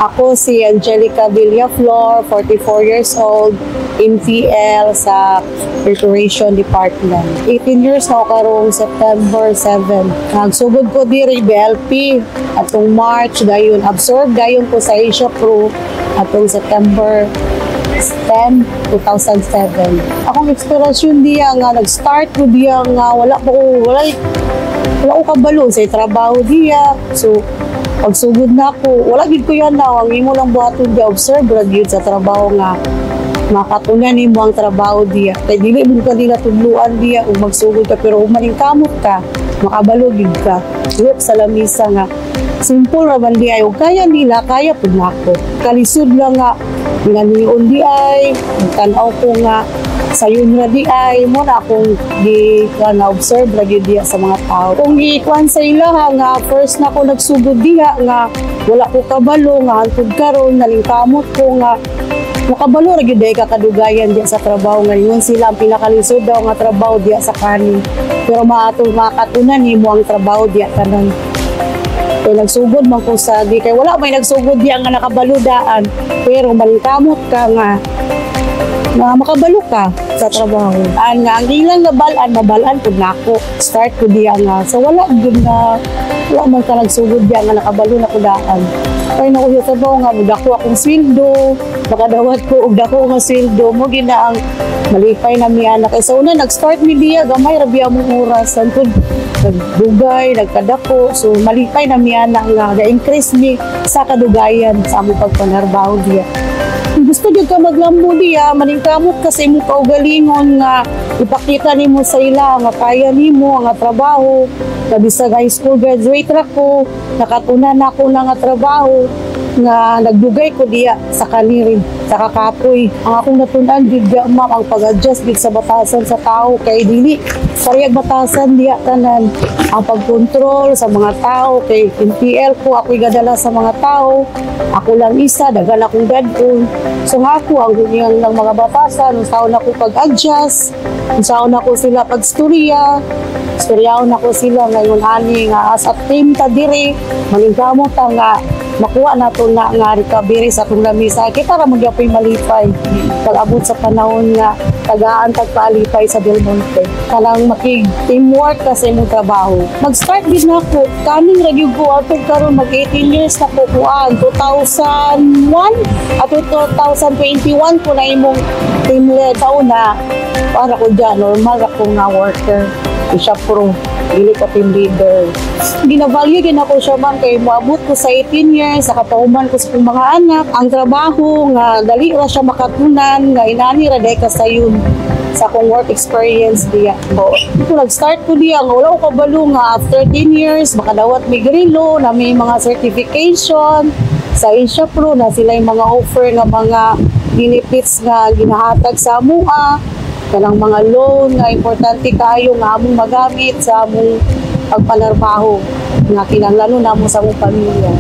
Ako si Angelica Villaflor, 44 years old, MTL sa Recreation Department. 18 years na ako karong September 7. Nagsugod ko diri BLP atong March dayon absorb dayon ko sa Asia Pro atong September 10, 2007. Akong inspirasyon diya nga nag-start ko diya nga wala ko kabalo sa trabaho diya. So pagsugod na ako, wala gid ko yan na ang imo lang buhaton diya observe ra gyud sa trabaho nga makatunan nimo ang trabaho diya. Kay dili mo ka nila tudluan diya kung magsugod ka pero kung maningkamot ka, makabalo gid ka. Look sa lamisa nga simple ra man diya ug kaya nila kaya pud nako. Kalisod lang nga niyon di ay tan-aw ko nga sayon ra di ay mo na akong na observe ra gyud diya sa mga tao. Kung gikuan sa ila nga first na ko nagsugod diha nga wala ko kabalo nga hangtod karon nalingkamot ko nga makabalo ra gyud ka kadugayan diya sa trabaho ngayon sila ang pinakalisod daw nga trabaho diya sa kanin. Pero maatong makatunan nimo ang trabaho diya tanan. Kaya nagsugod man ko sa di kay wala may nagsugod diya nga nakabaludaan pero malingkamot ka nga makabalo ka sa trabaho. Ang ilang mabalaan pud nako. Start ko diya nga. So wala man ka nagsugod diya nga nakabalo na kudaan. Kaya na ko sa trabaho nga dako akong sweldo, makadawat ko og dako nga sweldo mo gina ang malipay na mi anak. Sa una nag-start mi diya gamay ra biya mong oras sangkod nagdugay, nagkadako. So malipay na mi anak nga ga-increase mi sa kadugayan sa among pagpanarbaho diya. Gusto gyud ka maglambo diya, maningkamot ka sa imong kaugalingon nga ipakita nimo sa ila nga kaya nimo nga trabaho. Bisag high school graduate ra ko, nakatunan ako na nga trabaho nga nagdugay ko diya sa kaniri, sa kakapoy. Ang akong natunan gyud ma'am ang pag-adjust gid sa batasan sa tao kay dili parehag batasan diya tanan. Ang pagkontrol sa mga tao kay MTL ko ako'y gadala sa mga tao. Ako lang isa, daghan akong dadon. So nga ako ang ganyan ng mga batasan, unsaon ako pag-adjust, unsaon ako sila pag-storya, storyahon ako sila ngayon ani nga as a team ta diri, maningkamot ta nga makuha nato na nga recovery sa atong lamisa. Kita ra man gyapon malipay pag-abot sa panahon nga tagaan tagpaalipay sa Del Monte. Kanang makig-teamwork ka sa imong trabaho. Mag-start din na ako. Kaning ra gyud ko atong karon mag-18 years na ko kuan 2001 at 2021 ko na imong team lead na para ko dyan normal ako nga worker. Siya pro, dili ko team leader. Ginavalue din ako siya man kay moabot ko sa 18 years, nakapahuman ko sa kong mga anak. Ang trabaho nga dali ra siya makatunan, nga inani ra day kasayon sa akong work experience diya. Kung nag-start ko diya, nga wala ko kabalo nga after 10 years, makadawat may grilo, na may mga certification sa Asia Pro, na sila yung mga offer nga mga benefits nga ginahatag sa MUA, kanang mga loan nga importante kayo nga among magamit sa among pagpanarbaho nga kinahanglan namo sa among pamilya.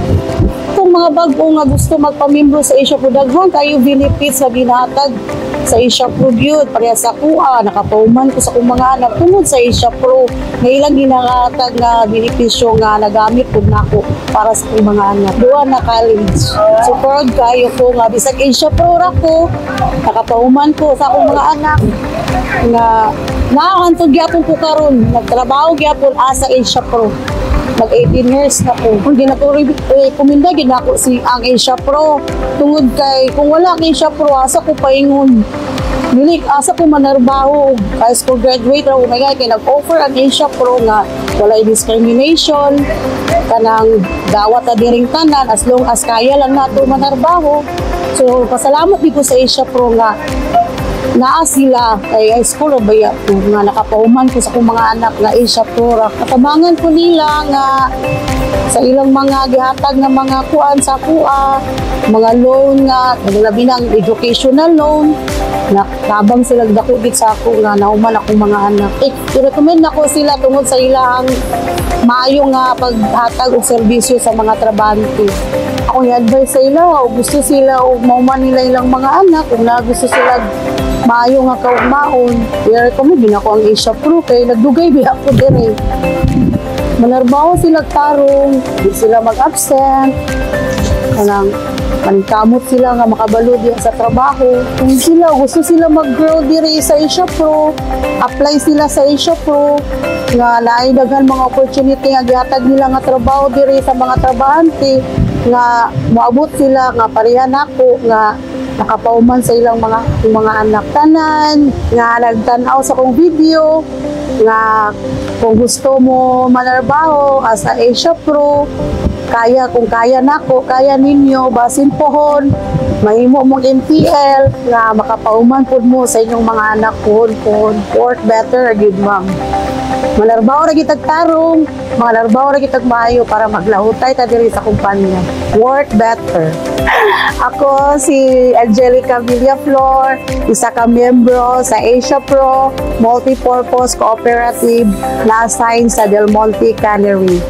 Itong mga bag-o nga gusto magpamimbro sa Asia Pro, daghan kayo benefits nga ginahatag sa Asia Pro gyud pareha sa kuha. Nakapahuman ko sa akong mga anak tungod sa Asia Pro nga ilang ginahatag nga benepisyo nga nagamit pud nako para sa akong mga anak. Duha na college. So proud kayo ko nga bisag Asia Pro ra ko, nakapahuman ko sa akong mga anak nga nakakantog gyapon ko karon, nagtrabaho gyapon asa Asia Pro. Mag 18 years na po. Kung ginaturi kuminda gid ako si ang Asia Pro tungod kay kung wala ang Asia Pro asa ko paingon. Dili asa ko manarbaho. High school graduate ra may kay nag-offer ang Asia Pro nga walay discrimination, kanang dawat ta diring tanan as long as kaya lang nato manarbaho. So pasalamat dito sa Asia Pro nga naa sila kay high school ba ya nga nakapahuman ko sa akong mga anak nga Asia Pro. Katabangan ko nila nga sa ilang mga gihatag na mga kuan sa kuha, mga loan nga labi ng educational loan na tabang sila dako gid sa ako nga nauman akong mga anak. I-recommend nako sila tungod sa ilang maayo nga paghatag og serbisyo sa mga trabahante. Ako i-advise sa ila o gusto sila o mauman nila ilang mga anak kung na gusto sila maayo nga kaugmaon. I-recommend din ako ang Asia Pro kay nagdugay biya ko dire. Manarbaho sila tarong, di sila mag-absent. Kanang maningkamot sila nga makabalo diya sa trabaho. Kung sila gusto sila mag-grow diri sa Asia Pro, apply sila sa Asia Pro nga naay daghan mga opportunity nga gihatag nila nga trabaho diri sa mga trabahante nga moabot sila nga pareha nako nga nakapauman sa ilang mga anak tanan nga nagtan-aw sa kong video nga kung gusto mo manarbaho sa Asia Pro, kung kaya nako, kaya ninyo, basin pohon, mahimo mong NPL, nga makapauman po mo sa inyong mga anak pohon. Work better, good ma'am. Manarbaho na kitag tarong, manarbaho na kitag maayo para maglahutay ta diri sa kumpanya. Work better. Ako si Angelica Villaflor, isa ka miyembro sa Asia Pro Multipurpose Cooperative na assign sa Del Monte Cannery.